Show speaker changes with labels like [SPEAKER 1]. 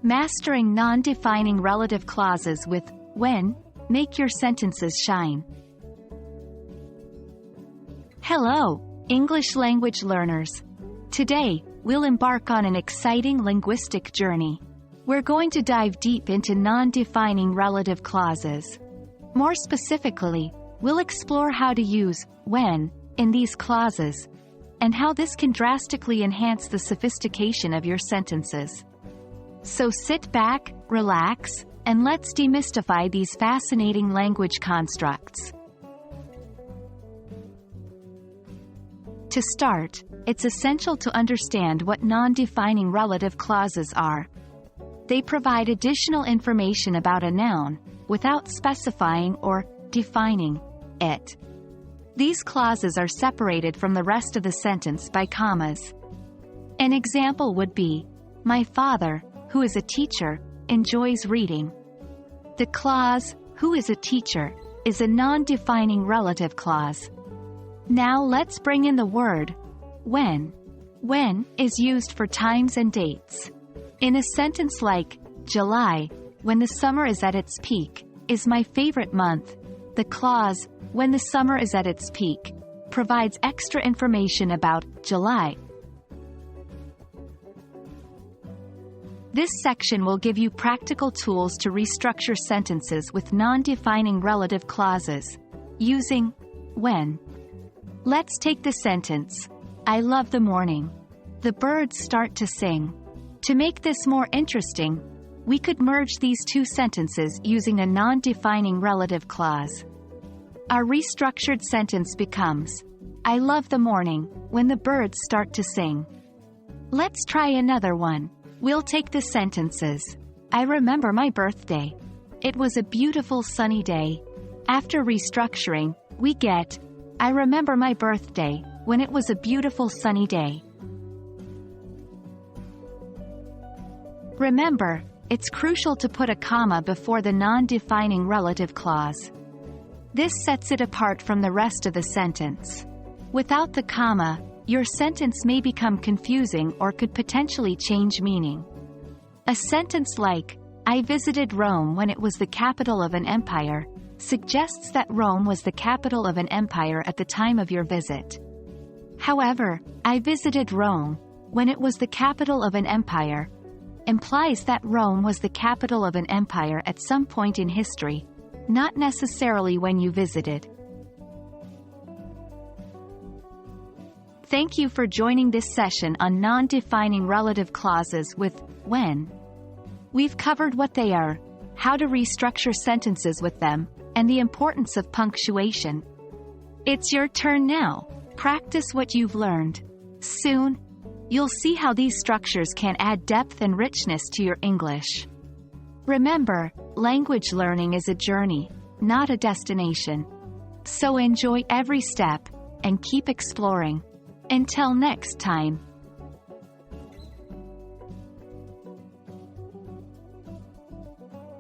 [SPEAKER 1] Mastering non-defining relative clauses with when. Make your sentences shine. Hello, English language learners. Today, we'll embark on an exciting linguistic journey. We're going to dive deep into non-defining relative clauses. More specifically, we'll explore how to use when in these clauses, and how this can drastically enhance the sophistication of your sentences. So sit back, relax, and let's demystify these fascinating language constructs. To start, it's essential to understand what non-defining relative clauses are. They provide additional information about a noun, without specifying or defining it. These clauses are separated from the rest of the sentence by commas. An example would be, my father, who is a teacher, enjoys reading. The clause, who is a teacher, is a non-defining relative clause. Now let's bring in the word, when. When is used for times and dates. In a sentence like, July, when the summer is at its peak, is my favorite month, the clause, when the summer is at its peak, provides extra information about July. This section will give you practical tools to restructure sentences with non-defining relative clauses, using when. Let's take the sentence, I love the morning. The birds start to sing. To make this more interesting, we could merge these two sentences using a non-defining relative clause. Our restructured sentence becomes, I love the morning, when the birds start to sing. Let's try another one. We'll take the sentences, I remember my birthday. It was a beautiful sunny day. After restructuring, we get, I remember my birthday, when it was a beautiful sunny day. Remember, it's crucial to put a comma before the non-defining relative clause. This sets it apart from the rest of the sentence. Without the comma, your sentence may become confusing or could potentially change meaning. A sentence like, I visited Rome when it was the capital of an empire, suggests that Rome was the capital of an empire at the time of your visit. However, I visited Rome when it was the capital of an empire implies that Rome was the capital of an empire at some point in history, not necessarily when you visited. Thank you for joining this session on non-defining relative clauses with when. We've covered what they are, how to restructure sentences with them, and the importance of punctuation. It's your turn now. Practice what you've learned. Soon, you'll see how these structures can add depth and richness to your English. Remember, language learning is a journey, not a destination. So enjoy every step, and keep exploring. Until next time.